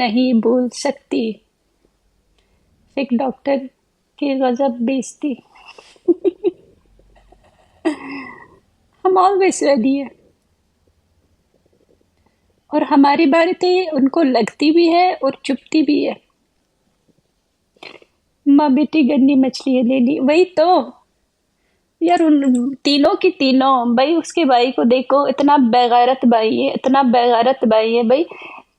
नहीं भूल सकती। एक डॉक्टर की गजब बेइज्जती। हम ऑलवेज रेडी है और हमारी बातें उनको लगती भी है और चुभती भी है। माँ बेटी गंदी मछली ले ली, वही तो यार। उन तीनों की तीनों भाई, उसके भाई को देखो, इतना बेगैरत भाई है, इतना बेगैरत भाई है भाई।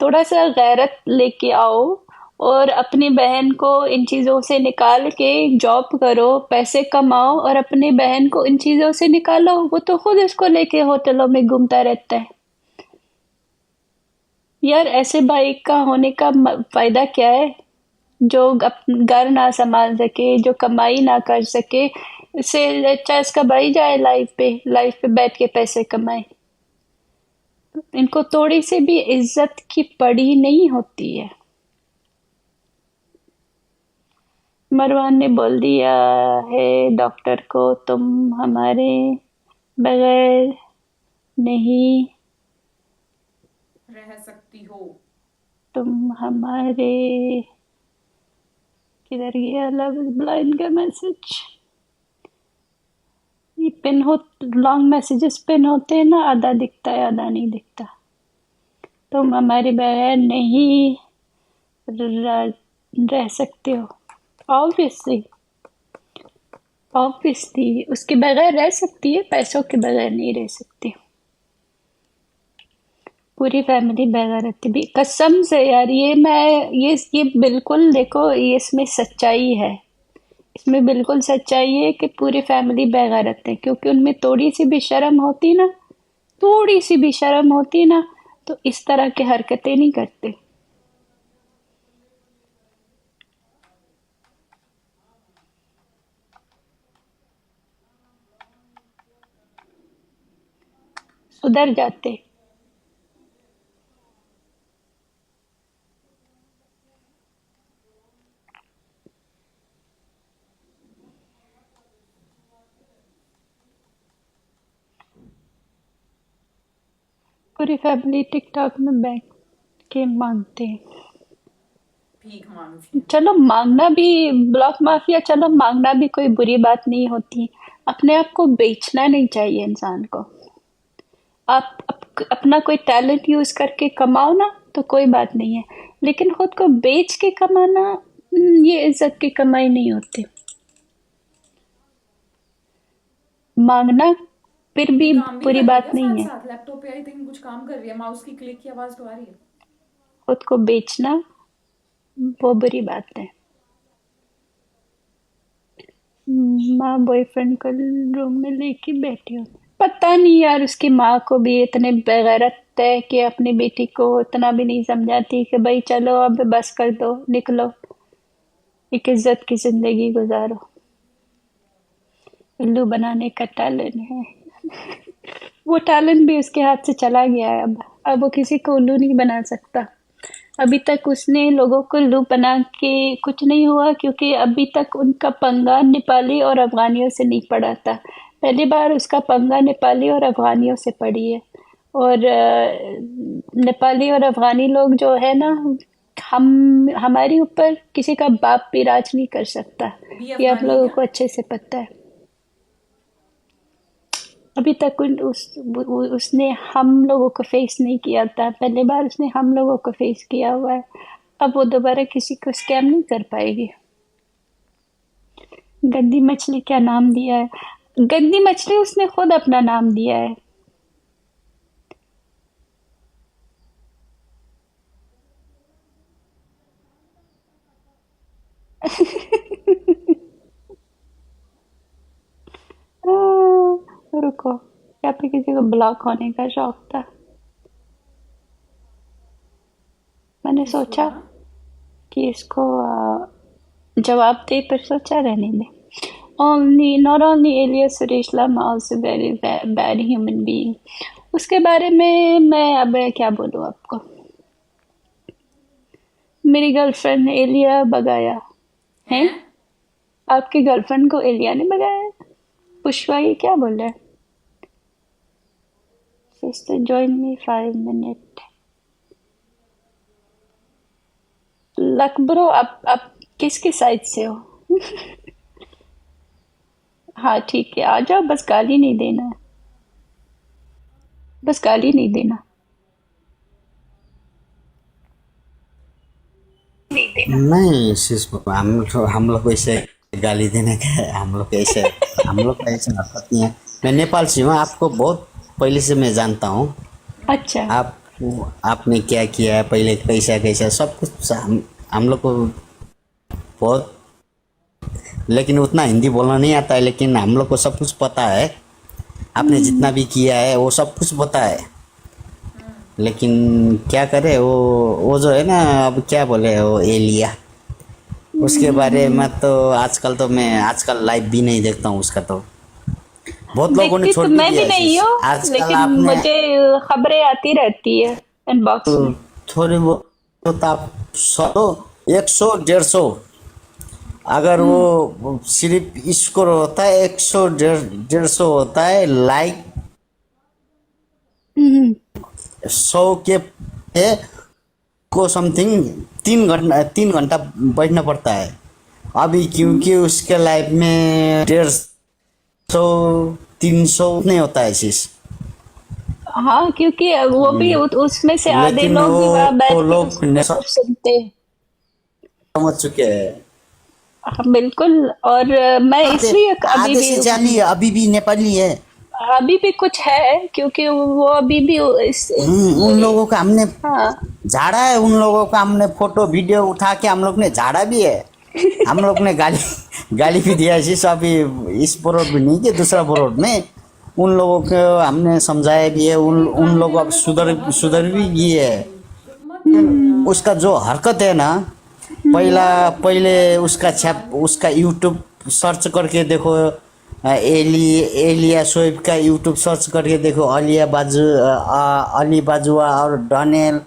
थोड़ा सा गैरत लेके आओ और अपनी बहन को इन चीजों से निकाल के जॉब करो, पैसे कमाओ और अपनी बहन को इन चीजों से निकालो। वो तो खुद इसको लेके होटलों में घूमता रहता है। यार ऐसे भाई का होने का फायदा क्या है? जो घर ना संभाल सके, जो कमाई ना कर सके, इससे अच्छा इसका भाई जाए लाइफ पे बैठ के पैसे कमाए। इनको थोड़ी सी भी इज्जत की पड़ी नहीं होती है। मरवान ने बोल दिया है डॉक्टर को, तुम हमारे बगैर नहीं, रह सकती हो। तुम हमारे, किधर गया लव इज ब्लाइंड का मैसेज? ये पिन हो, लॉन्ग मैसेजेस पिन होते हैं ना, आधा दिखता है आधा नहीं दिखता। तुम हमारे बगैर नहीं रह, रह सकते हो। ऑब्वियसली, ऑब्वियसली उसके बगैर रह सकती है, पैसों के बगैर नहीं रह सकती। पूरी फैमिली बगैर रहती भी, कसम से यार। ये बिल्कुल देखो, ये इसमें सच्चाई है। इसमें बिल्कुल सच्चाई है कि पूरी फैमिली बगैर रहते हैं, क्योंकि उनमें थोड़ी सी भी शर्म होती ना, थोड़ी सी भी शर्म होती ना, तो इस तरह की हरकतें नहीं करते। सुधर जाते। पूरी फैमिली टिकटॉक में बैठ के मांगते हैं। भीख मांगती है। चलो मांगना भी, ब्लॉक माफिया, चलो मांगना भी कोई बुरी बात नहीं होती। अपने आप को बेचना नहीं चाहिए इंसान को। आप अपना कोई टैलेंट यूज करके कमाओ ना, तो कोई बात नहीं है। लेकिन खुद को बेच के कमाना, ये इज्जत की कमाई नहीं होती। मांगना फिर ये भी काम भी बुरी कर रही है बात क्या साथ नहीं है। साथ? लैपटॉप पे आई थिंक कुछ काम कर रही है, माउस की क्लिक की आवाज तो आ रही है। खुद को बेचना वो बुरी बात है। माँ बॉयफ्रेंड को रूम में लेके बैठी हूँ। पता नहीं यार, उसकी माँ को भी इतने बेगैरत है कि अपनी बेटी को इतना भी नहीं समझाती कि भाई चलो अब बस कर दो, निकलो, एक इज्जत की जिंदगी गुजारो। उल्लू बनाने का टैलेंट है। वो टैलेंट भी उसके हाथ से चला गया है। अब वो किसी को उल्लू नहीं बना सकता। अभी तक उसने लोगों को उल्लू बना के कुछ नहीं हुआ, क्योंकि अभी तक उनका पंगा नेपाली और अफगानियों से नहीं पड़ा था। पहली बार उसका पंगा नेपाली और अफगानियों से पड़ी है। और नेपाली और अफगानी लोग जो है ना, हम हमारे ऊपर किसी का बाप भी राज नहीं कर सकता। वो भी ये आप अफगानी है लोगों क्या? को अच्छे से पता है। अभी तक उसने हम लोगों को फेस नहीं किया था, पहली बार उसने हम लोगों को फेस किया हुआ है। अब वो दोबारा किसी को स्कैम नहीं कर पाएगी। गंदी मछली क्या नाम दिया है? गंदी मछली उसने खुद अपना नाम दिया है। रुको, या फिर किसी को ब्लॉक होने का शौक था? मैंने किसको सोचा था? कि इसको जवाब दे, पर सोचा रहने दे। Only, not only Elias Suresh Lama, also very bad human being. उसके बारे में मैं अब क्या बोलूँ आपको। मेरी गर्लफ्रेंड ने एलिया भगाया है। हैं? आपकी गर्लफ्रेंड को एलिया ने भगाया है? पुष्पा ये क्या बोल रहा है? Sister join me 5 minute. Luck bro, आप किसकी साइड से हो? हाँ ठीक है, आ जाओ, बस गाली नहीं देना है, बस गाली नहीं देना। नहीं शीश बाबा, हम लोग को ऐसे गाली देने का है, हम लोग का ऐसे हरकत नहीं है। मैं नेपाल से हूँ, आपको बहुत पहले से मैं जानता हूँ। अच्छा। आप आपने क्या किया है पहले, कैसा कैसा सब कुछ हम लोग को बहुत, लेकिन उतना हिंदी बोलना नहीं आता है, लेकिन हम लोग को सब कुछ पता है। आपने जितना भी किया है वो सब कुछ पता है, लेकिन क्या करे वो जो है ना, अब क्या बोले, वो एलिया, उसके बारे में तो आजकल लाइव भी नहीं देखता हूँ उसका। तो बहुत लोगों ने देखती छोड़ तो भी मैं भी दिया नहीं है हूँ, आजकल। लेकिन आपने मुझे खबरें आती रहती है इनबॉक्स में। तो थोड़ी बहुत आप 100 100 150, अगर वो सिर्फ स्कोर होता है 100 150 होता है लाइक, हम्म। 100 के पे को समथिंग 3 घंटा बैठना पड़ता है। अभी क्योंकि उसके लाइफ में 150 300 नहीं होता है चीज, हाँ, क्योंकि वो भी उसमें से आधे लेकिन लोग भी वहाँ वो बैठ के लोग उसको सब सुनते हैं। समझ चुके हैं। हाँ, बिल्कुल। और मैं आधे इसलिए अभी आधे भी से जानी अभी भी नेपाली है। कुछ है, क्योंकि वो अभी भी इस उन लोगों का हमने हाँ। झाड़ा है, उन लोगों का हमने फोटो वीडियो उठा के हम लोग ने झाड़ा भी है। हम लोग ने गाली गाली भी दिया है सिर्फ अभी इस बोरोड में नहीं कि दूसरा बोरोड में। उन लोगों को हमने समझाया भी है, उन लोग अब सुधर भी गई है। उसका जो हरकत है ना, पहले उसका यूट्यूब सर्च करके देखो, एलिया शोएब का यूट्यूब सर्च करके देखो, अली बाजुआ और डनेल,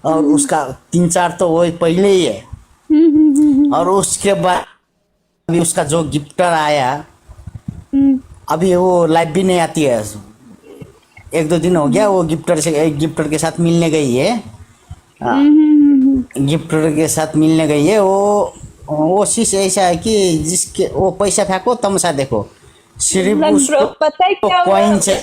और उसका 3 4 तो वही पहले ही है। और उसके बाद अभी उसका जो गिफ्टर आया, अभी वो लाइव भी नहीं आती है। 1 2 दिन हो गया वो गिफ्टर के साथ मिलने गई है। गिफ्टर के साथ मिलने गई है। वो चीज ऐसा है कि जिसके वो पैसा फेंको तमसा देखो, सिर्फ लग ब्रो, उसको पता है क्या हुआ? कॉइन से।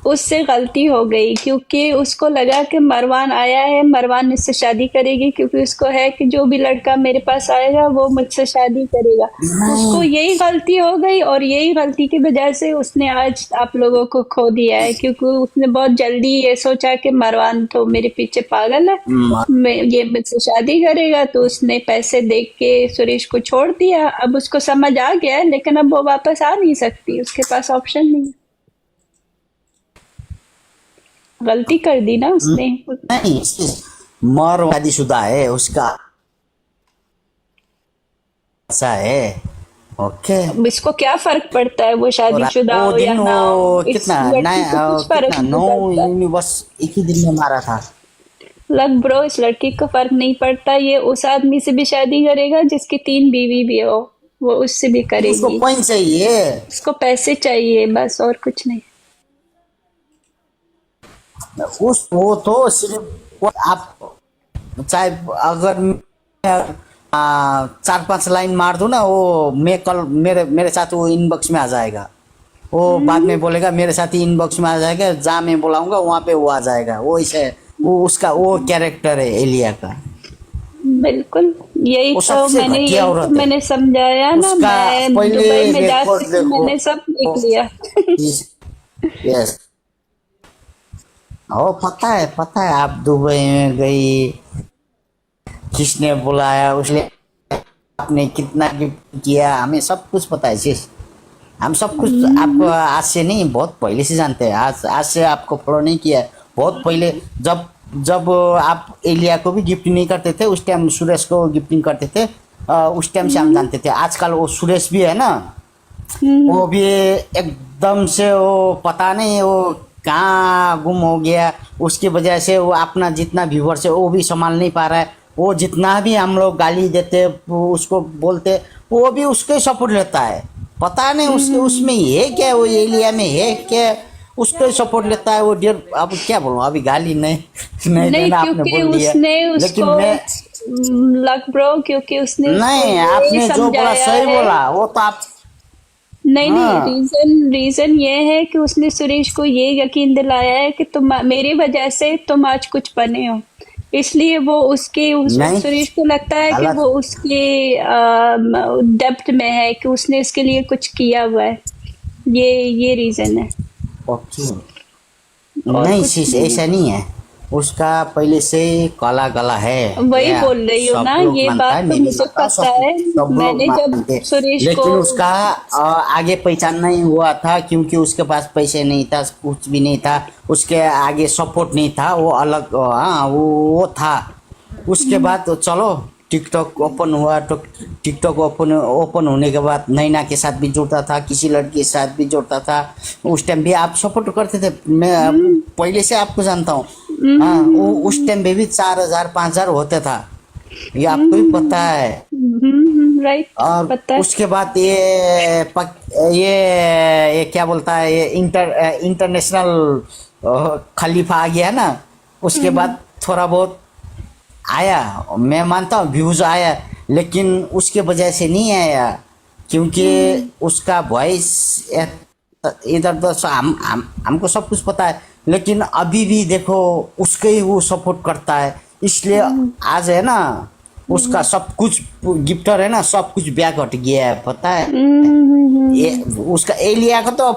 उससे गलती हो गई, क्योंकि उसको लगा कि मरवान आया है, मरवान इससे शादी करेगी, क्योंकि उसको है कि जो भी लड़का मेरे पास आएगा वो मुझसे शादी करेगा। उसको यही गलती हो गई, और यही गलती की वजह से उसने आज आप लोगों को खो दिया है, क्योंकि उसने बहुत जल्दी ये सोचा कि मरवान तो मेरे पीछे पागल है, ये मुझसे शादी करेगा, तो उसने पैसे देख के सुरेश को छोड़ दिया। अब उसको समझ आ गया है, लेकिन अब वो वापस आ नहीं सकती, उसके पास ऑप्शन नहीं है। गलती कर दी ना उसने। नहीं, मरवादी शुदा है उसका, ऐसा है। ओके। अब इसको क्या फर्क पड़ता है वो और शादीशुदा वो हो या दिन ना हो? वो इस कितना लड़की को कुछ फर्क कितना नहीं 9 पड़ता। यूनिवर्स एक ही दिन में मारा था। लग ब्रो, इस लड़की को फर्क नहीं पड़ता, ये उस आदमी से भी शादी करेगा जिसकी 3 बीवी भी हो, वो उससे भी उसको करेगी। कॉइन चाहिए। उसको पैसे चाहिए बस, और कुछ नहीं। वो तो सिर्फ आप चाहे अगर मैं 4 5 लाइन मार दूं ना, वो मैं कल मेरे मेरे साथ वो इनबॉक्स में आ जाएगा। वो बाद में बोलेगा मेरे साथ ही इनबॉक्स में आ जाएगा, जहाँ मैं बुलाऊंगा वहाँ पे वो आ जाएगा। वो इसे वो उसका वो कैरेक्टर है एलिया का। बिल्कुल। वो सबसे घटिया यही तो औरत है। मैंने समझाया ना, उसका मैं पहले दुबई में रिकॉर्ड जाके देखो। मैंने सब देख लिया। यस, ओ पता है आप दुबई में गई, किसने बुलाया, उसने आपने कितना गिफ्ट किया, हमें सब कुछ पता है चीज। हम सब कुछ आपको आज से नहीं, बहुत पहले से जानते हैं। आज से आपको फॉलो नहीं किया है, बहुत पहले जब जब आप एलिया को भी गिफ्ट नहीं करते थे, उस टाइम सुरेश को गिफ्टिंग करते थे। उस टाइम से हम जानते थे। आजकल वो सुरेश भी है ना, वो भी एकदम से वो पता नहीं वो कहाँ गुम हो गया। उसकी वजह से वो अपना जितना व्यूवर्स है वो भी संभाल नहीं पा रहा है। वो जितना भी हम लोग गाली देते वो उसको बोलते, वो भी उसके सपोर्ट लेता है। पता नहीं उसके उसमें है क्या, वो एलिया में है क्या, उसको सपोर्ट लेता है वो डियर। अब क्या बोलूं, अभी गाली नहीं नहीं नहीं, देना आपने क्योंकि बोल दिया, उसने लेकिन उसको मैं लक ब्रो, क्योंकि उसने उसको नहीं, ये आपने जो बोला समझाया सही है। बोला, वो तो आप। नहीं नहीं, हाँ। रीजन रीजन ये है कि उसने सुरेश को ये यकीन दिलाया है कि तुम मेरी वजह से तुम आज कुछ बने हो, इसलिए वो नहीं, सुरेश को लगता है कि वो गलत। उसके डेप्थ में है, कि उसने इसके लिए कुछ किया हुआ है। ये रीजन है, ओके। और नहीं कुछ शीश, नहीं है। ऐसा नहीं है। उसका पहले से ही काला गला है। वही या बोल रही हूँ सब ना, लोग ये मानता बात है, तो मैं भी मुझे मानता हूँ, पता है। सब लोग मैंने जब मानते हैं। सुरेश को, लेकिन उसका आगे पहचान नहीं हुआ था, क्योंकि उसके पास पैसे नहीं था, कुछ भी नहीं था। उसके आगे सपोर्ट नहीं था, वो अलग, हाँ वो था। उसके बाद तो चलो, टिकटॉक ओपन हुआ तो टिकटॉक ओपन ओपन होने के बाद नैना के साथ भी जुड़ता था, किसी लड़की के साथ भी जुड़ता था। उस टाइम भी आप सपोर्ट करते थे, मैं पहले से आपको जानता हूँ। हाँ, वो उस टाइम में भी 4,000 5,000 होता था, ये आपको भी पता है। राइट, और पता है। उसके बाद ये क्या बोलता है, ये इंटरनेशनल खलीफा आ गया ना। उसके बाद थोड़ा बहुत आया, मैं मानता हूँ व्यूज आया, लेकिन उसके वजह से नहीं आया, क्योंकि उसका वॉइस इधर उधर हमको सब कुछ पता है। लेकिन अभी भी देखो, उसके ही वो सपोर्ट करता है, इसलिए आज है ना, उसका सब कुछ गिफ्टर है ना, सब कुछ बैक हट गया है, पता है। ये उसका एलिया का तो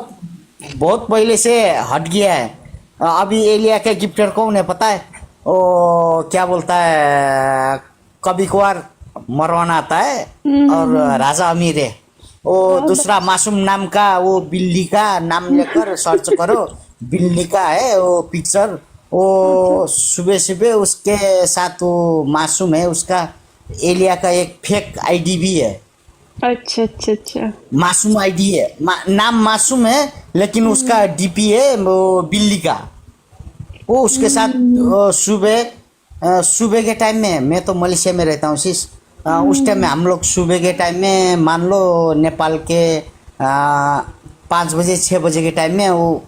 बहुत पहले से हट गया है। अभी एलिया का गिफ्टर कौन है पता है? वो क्या बोलता है, कभी कभार मरवाना आता है, और राजा अमीर है। वो दूसरा मासूम नाम का, वो बिल्ली का नाम लेकर सर्च करो, बिल्ली का है वो पिक्चर। अच्छा वो सुबह सुबह उसके साथ वो मासूम है, उसका एलिया का एक फेक आईडी भी है। अच्छा अच्छा अच्छा। मासूम आईडी है, नाम मासूम है, लेकिन उसका डीपी है वो बिल्ली का। वो उसके साथ सुबह सुबह के टाइम में, मैं तो मलेशिया में रहता हूँ शीश। उस टाइम में हम लोग सुबह के टाइम में, मान लो नेपाल के 5 बजे 6 बजे के टाइम में, वो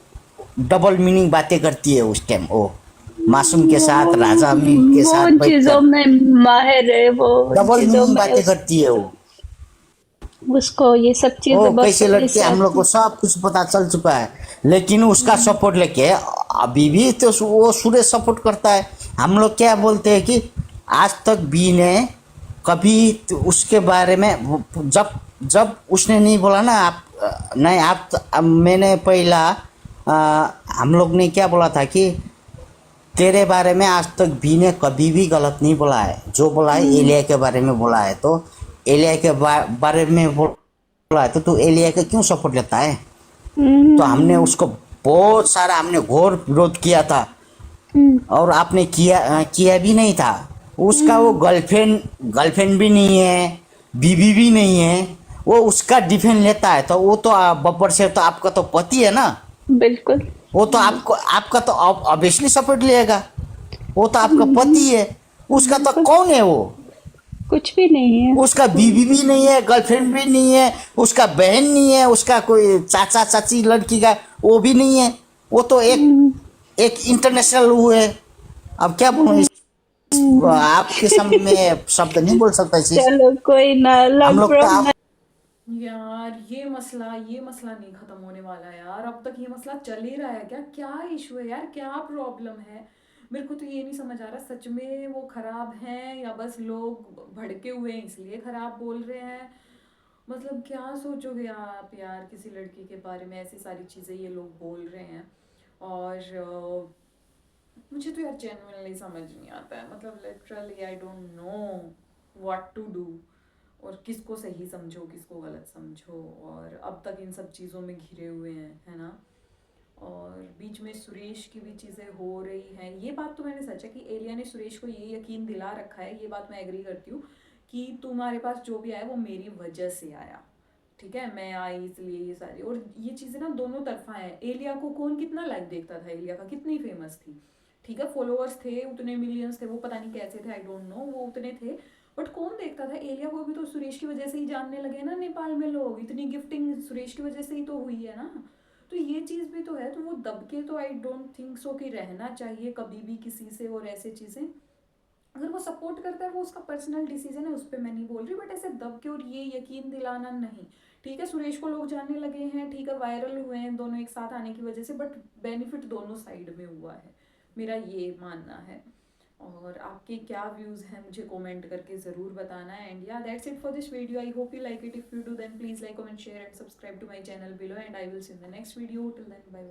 डबल मीनिंग बातें करती है उस टाइम, वो मासूम के साथ, राजा अमीर के वो साथ उन चीजों बैठकर में माहिर है, वो उन डबल चीजों मीनिंग में बातें करती है वो। उसको ये सब ओ चीजें बहुत कैसे पहले लड़के, से हम लोग आती। को सब कुछ पता चल चुका है। लेकिन उसका सपोर्ट लेके अभी भी तो वो सूर्य सपोर्ट करता है। हम लोग क्या बोलते हैं कि आज तक बी ने कभी तो उसके बारे में जब जब उसने नहीं बोला ना, आप नहीं आप मैंने पहला हम लोग ने क्या बोला था कि तेरे बारे में आज तक बी ने कभी भी गलत नहीं बोला है, जो बोला है एलिया के बारे में बोला है। तो एलिया के बारे में बोला है, तो तू एलिया का क्यों सपोर्ट लेता है? तो हमने उसको बहुत सारा, हमने घोर विरोध किया था, और आपने किया भी नहीं था। उसका वो गर्लफ्रेंड गर्लफ्रेंड भी नहीं है, बीवी भी नहीं है, वो उसका डिफेंड लेता है, तो वो तो बब्बर शेर तो आपका तो पति है ना। बिल्कुल। वो तो आपको, आपका तो ऑब्वियसली सपोर्ट लेगा, वो तो आपका पति है। उसका तो बिल्कुल, कौन है वो? कुछ भी नहीं है। उसका बीवी भी नहीं है, गर्लफ्रेंड भी नहीं है, उसका बहन नहीं है, उसका कोई चाचा चाची लड़की का वो भी नहीं है। वो तो एक एक इंटरनेशनल वो है। अब क्या बोलूं आपके सामने शब्द नहीं बोल सकता इस चीज। चलो कोई ना, हम लग लोग तो आप। यार ये मसला नहीं खत्म होने वाला यार। अब तक ये मसला चल ही रहा है क्या? क्या इशू है यार? क्या प्रॉब्लम है? मेरे को तो ये नहीं समझ आ रहा, सच में वो खराब हैं या बस लोग भड़के हुए हैं इसलिए खराब बोल रहे हैं। मतलब क्या सोचोगे आप यार, किसी लड़की के बारे में ऐसी सारी चीज़ें ये लोग बोल रहे हैं। और मुझे तो यार जेन्युइनली समझ नहीं आता है, मतलब literally I don't know what to do. और किसको सही समझो, किसको गलत समझो। और अब तक इन सब चीज़ों में घिरे हुए हैं, है ना। और बीच में सुरेश की भी चीज़ें हो रही हैं। ये बात तो मैंने सच है कि एलिया ने सुरेश को ये यकीन दिला रखा है, ये बात मैं एग्री करती हूँ कि तुम्हारे पास जो भी आया वो मेरी वजह से आया। ठीक है, मैं आई इसलिए ये सारी। और ये चीज़ें ना दोनों तरफा हैं। एलिया को कौन कितना लाइक देखता था, एलिया का कितनी फेमस थी। ठीक है, फॉलोअर्स थे उतने, मिलियंस थे, वो पता नहीं कैसे थे, आई डोंट नो, वो उतने थे। बट कौन देखता था एलिया को? भी तो सुरेश की वजह से ही जानने लगे ना नेपाल में लोग। इतनी गिफ्टिंग सुरेश की वजह से ही तो हुई है ना। तो ये चीज़ भी तो है। तो वो दब के तो आई डोंट थिंक सो कि रहना चाहिए कभी भी किसी से और ऐसे चीज़ें। अगर वो सपोर्ट करता है वो उसका पर्सनल डिसीजन है, उस पर मैं नहीं बोल रही, बट ऐसे दब के और ये यकीन दिलाना नहीं। ठीक है, सुरेश को लोग जानने लगे हैं, ठीक है, वायरल हुए हैं दोनों एक साथ आने की वजह से, बट बेनिफिट दोनों साइड में हुआ है, मेरा ये मानना है। और आपके क्या व्यूज़ हैं मुझे कमेंट करके ज़रूर बताना है। एंड या that's it for this video, I hope you like it. If you do then please like, comment, share and subscribe to my channel below, and I will see in the next video. Till then bye bye.